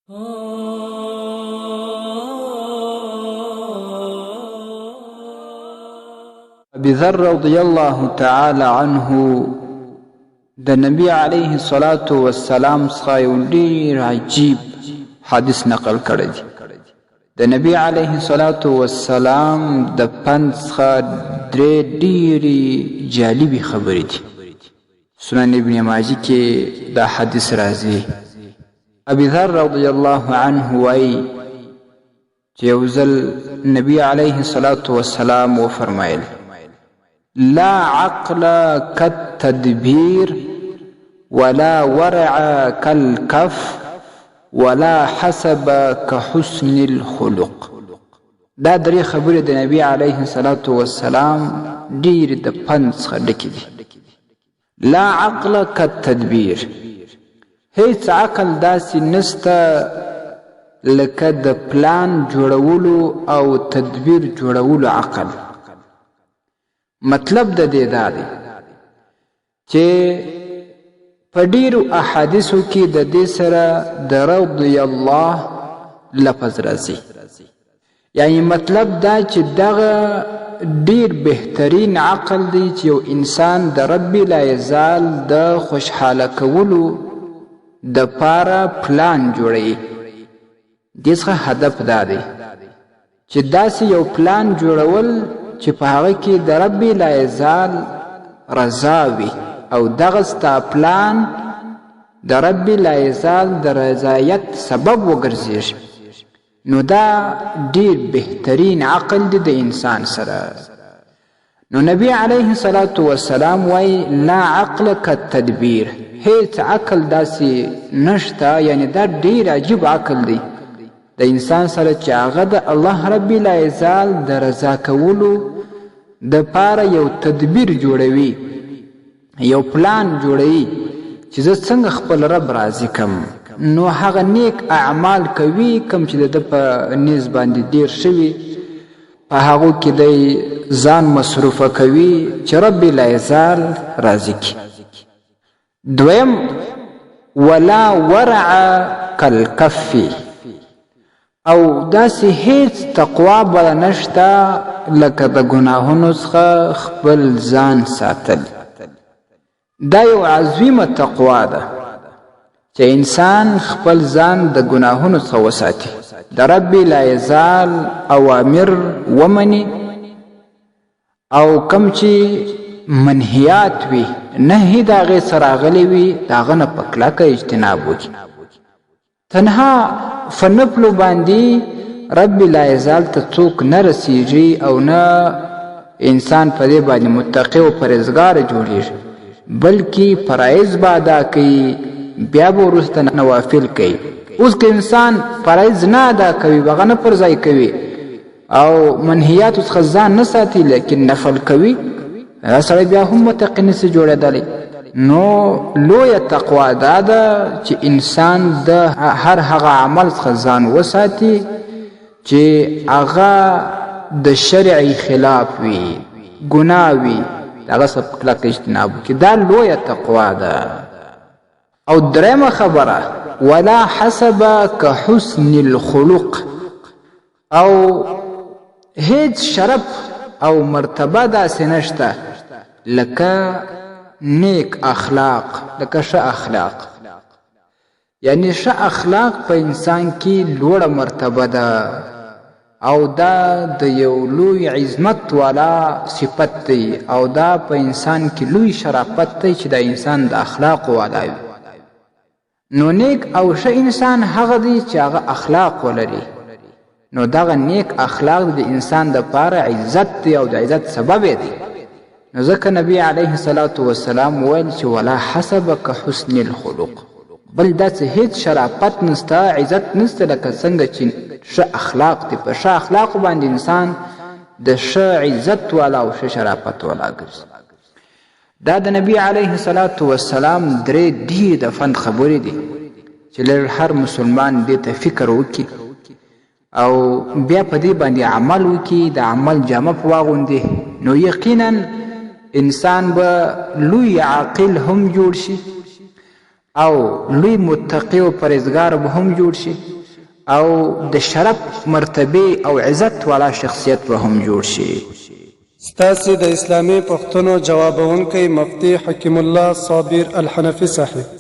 ابي ذر رضی الله تعالی عنه د نبی علیه الصلاة والسلام څخه یو ډیر عجیب حدیث نقل کړی دی. د نبی علیه الصلاة والسلام د پند څخه درې ډیرې جالبې خبرې دي. سنن ابن ماجه کې دا حدیث راځي. ابي ذر رضی الله عنه وایي چې یو ځل نبی علیه الصلاة والسلام وفرمایل: لا عقل كالتدبير ولا ورع كالكف ولا حسب كحسن الخلق. دا درې خبرې د نبی علیه الصلاة والسلام ډېر د پند څخه ډکې دي. لا عقل كالتدبير، هیڅ عقل داسې نسته لکه د پلان جوړولو او تدبیر جوړولو عقل. مطلب د دې دا دی چې په ډیرو احادیثو کې د دې سره د رضی الله لفظ راځي. یعنی مطلب دا چې دغه ډیر بهترین عقل دی چې یو انسان د رب لا یزال د خوشحاله کولو د پاره پلان جوړي. دې څخه هدف دا دی چې داسې یو پلان جوړول چې په هغه کې د رب لا یزال رضا وي او دغه ستا پلان د رب لا یزال د رضایت سبب وګرځي. نو دا ډیر بهترین عقل دی د انسان سره. نو نبی علیه الصلاة والسلام وای لا عقل كالتدبیر، هیڅ عقل داسې نشته. یعنی دا ډیر عجیب عقل دی د انسان سره چې هغه د الله رب العزال د رضا کولو د پاره یو تدبیر جوړوي، یو پلان جوړوي چې زه څنګه خپل رب راضي کم. نو هغه نیک اعمال کوي کوم چې د په نیز باندې ډیر شوي، په هغو کې دی ځان مصروفه کوي چې رب العزال راضي کړي. دویم ولا ورع كالكف، او داسې هیڅ تقوا بله نشته لکه د ګناهونو څخه خپل ځان ساتل. دا یو عظیمه تقوا ده چې انسان خپل ځان د ګناهونو څخه وساتي، د رب لا یزال اوامر ومني، او کم چې منهیات وي نهي د هغې سره راغلی وي د هغه نه په کلکه اجتناب وکړي. تنها فنفلو باندې رب لا یزال ته څوک نه رسیږي او نه انسان په دې باندې متقی او پرهیزګاره جوړیږي، بلکې فرایض به ادا کوي، بیا به وروسته نوافل کوي. اوس که انسان فرایض نه ادا کوي، هغه نه پر ځای کوي او منهیاتو څخه ځان نه ساتي لیکن نفل کوي، هغه سړی بیا هم متقی نسي جوړېدلی. نو لویه تقوا دا ده چې انسان د هر هغه عمل څخه ځان وساتي چې هغه د شرعي خلاف وي، ګناه وي، د هغه څخه په کلکه اجتناب وکړي. دا لویه تقوا ده. او درېیمه خبره ولا حسب كحسن الخلق، او هیڅ شرف او مرتبه داسې نشته لکه نیک اخلاق، لکه ښه اخلاق. یعنی ښه اخلاق په انسان کې لوړه مرتبه ده او دا د یو لوی عظمت والا صفت دی، او دا په انسان کې لوی شرافت دی چې دا انسان د اخلاق والا وي. نو نیک او ښه انسان هغه دی چې هغه اخلاق ولري. نو دغه نیک اخلاق د انسان دپاره عزت دی او د عزت سبب دی. نو ځکه نبی علیه الصلاة والسلام ویل چې ولا حسب كحسن الخلق، بل داسې هیڅ شرافت نسته، عزت نسته لکه څنګه چې ښه اخلاق دی. په ښه اخلاقو باندې انسان د ښه عزت والا او ښه شرافت والا ګرځي. دا د نبی علیه الصلاة والسلام درې ډېرې د فن خبرې دي چې لږ هر مسلمان دې ته فکر وکړي او بیا په دې باندې عمل وکړي، د عمل جامه په واغوندي. نو یقینا انسان به لوی عاقل هم جوړ شي او لوی متقی او پرهیزګار به هم جوړ شي او د شرف مرتبه او عزت والا شخصیت به هم جوړ شي. ستاسې د اسلامي پوښتنو جوابونکی مفتي حکیم الله صابر الحنفي صاحب.